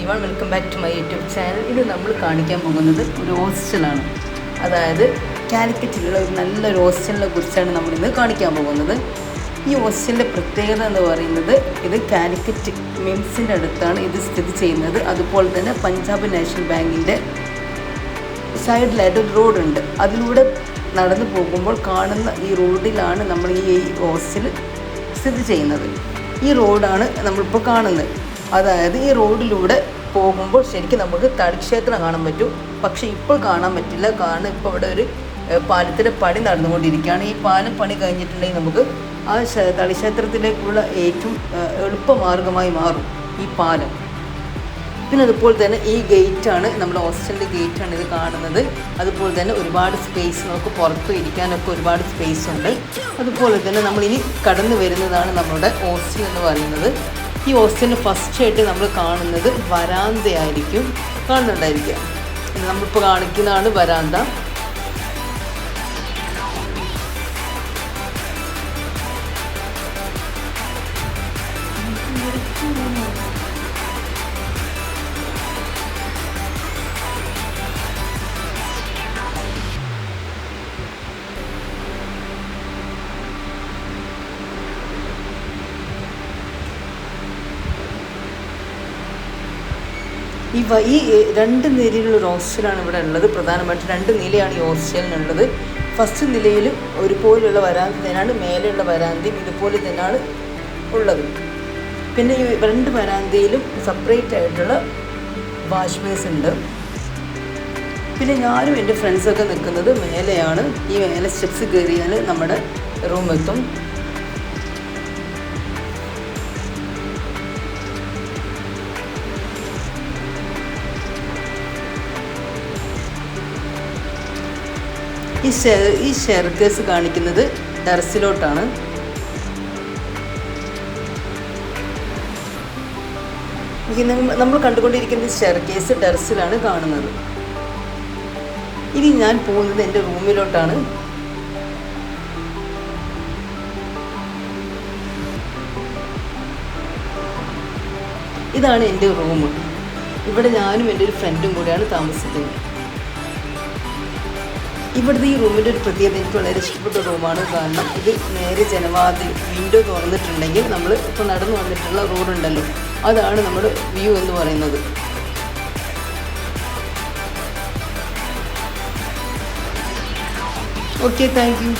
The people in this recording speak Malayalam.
Everyone, welcome back to my YouTube channel. ഇത് നമ്മൾ കാണിക്കാൻ പോകുന്നത് ഒരു ഹോസ്റ്റലാണ്. അതായത് കാലിക്കറ്റിലുള്ള ഒരു നല്ലൊരു ഹോസ്റ്റലിനെ കുറിച്ചാണ് നമ്മളിന്ന് കാണിക്കാൻ പോകുന്നത്. ഈ ഹോസ്റ്റലിൻ്റെ പ്രത്യേകത എന്ന് പറയുന്നത്, ഇത് കാലിക്കറ്റ് മിംസിൻ്റെ അടുത്താണ് ഇത് സ്ഥിതി ചെയ്യുന്നത്. അതുപോലെ തന്നെ പഞ്ചാബ് നാഷണൽ ബാങ്കിൻ്റെ സൈഡിലായിട്ട് ഒരു റോഡുണ്ട്. അതിലൂടെ നടന്നു പോകുമ്പോൾ കാണുന്ന ഈ റോഡിലാണ് നമ്മൾ ഈ ഹോസ്റ്റൽ സ്ഥിതി ചെയ്യുന്നത്. ഈ റോഡാണ് നമ്മളിപ്പോൾ കാണുന്നത്. അതായത് ഈ റോഡിലൂടെ പോകുമ്പോൾ ശരിക്കും നമുക്ക് തളിക്ഷേത്രം കാണാൻ പറ്റും. പക്ഷേ ഇപ്പോൾ കാണാൻ പറ്റില്ല, കാരണം ഇപ്പോൾ ഇവിടെ ഒരു പാലത്തിൻ്റെ പണി നടന്നുകൊണ്ടിരിക്കുകയാണ്. ഈ പാലം പണി കഴിഞ്ഞിട്ടുണ്ടെങ്കിൽ നമുക്ക് ആ തളിക്ഷേത്രത്തിലേക്കുള്ള ഏറ്റവും എളുപ്പമാർഗമായി മാറും ഈ പാലം. പിന്നെ അതുപോലെ തന്നെ ഈ ഗേറ്റാണ്, നമ്മുടെ ഹോസ്റ്റലിൻ്റെ ഗേറ്റാണ് ഇത് കാണുന്നത്. അതുപോലെ തന്നെ ഒരുപാട് സ്പേസ്, നമുക്ക് പുറത്ത് ഇരിക്കാനൊക്കെ ഒരുപാട് സ്പേസ് ഉണ്ട്. അതുപോലെ തന്നെ നമ്മളിനി കടന്നു വരുന്നതാണ് നമ്മുടെ ഹോസ്റ്റൽ എന്ന് പറയുന്നത്. ഈ ഹോസ്റ്റലിന് ഫസ്റ്റ് ആയിട്ട് നമ്മൾ കാണുന്നത് വരാന്തയായിരിക്കും, കാണുന്നുണ്ടായിരിക്കുക. നമ്മളിപ്പോൾ കാണിക്കുന്നതാണ് വരാന്ത. ഈ രണ്ട് നിലയിലുള്ള ഹോസ്റ്റലാണ് ഇവിടെ ഉള്ളത്. പ്രധാനമായിട്ടും രണ്ട് നിലയാണ് ഈ ഹോസ്റ്റലിനുള്ളത്. ഫസ്റ്റ് നിലയിൽ ഒരുപോലെയുള്ള വരാന്ത തന്നെയാണ്, മേലെയുള്ള വരാന്തയും ഇതുപോലെ തന്നെയാണ് ഉള്ളത്. പിന്നെ ഈ രണ്ട് വരാന്തയിലും സെപ്പറേറ്റ് ആയിട്ടുള്ള വാഷ് ബേസ് ഉണ്ട്. പിന്നെ ഞാനും എൻ്റെ ഫ്രണ്ട്സൊക്കെ നിൽക്കുന്നത് മേലെയാണ്. ഈ മേലെ സ്റ്റെപ്സ് കയറിയാൽ നമ്മുടെ റൂം എത്തും. ഈ സ്റ്റെയർകേസ് കാണിക്കുന്നത് ടെറസിലോട്ടാണ്. നമ്മൾ കണ്ടുകൊണ്ടിരിക്കുന്ന സ്റ്റെയർകേസ് ടെറസിലാണ് കാണുന്നത്. ഇനി ഞാൻ പോകുന്നത് എൻ്റെ റൂമിലോട്ടാണ്. ഇതാണ് എൻ്റെ റൂം. ഇവിടെ ഞാനും എൻ്റെ ഒരു ഫ്രണ്ടും കൂടെയാണ് താമസിക്കുന്നത്. ഇവിടുത്തെ ഈ റൂമിൻ്റെ ഒരു പ്രത്യേകത, എനിക്ക് വളരെ ഇഷ്ടപ്പെട്ട റൂമാണ്. കാരണം ഇത് നേരെ ജനവാതിൽ വിൻഡോ തുറന്നിട്ടുണ്ടെങ്കിൽ നമ്മൾ ഇപ്പോൾ നടന്നു വന്നിട്ടുള്ള റോഡുണ്ടല്ലോ, അതാണ് നമ്മുടെ വ്യൂ എന്ന് പറയുന്നത്. Okay, thank you.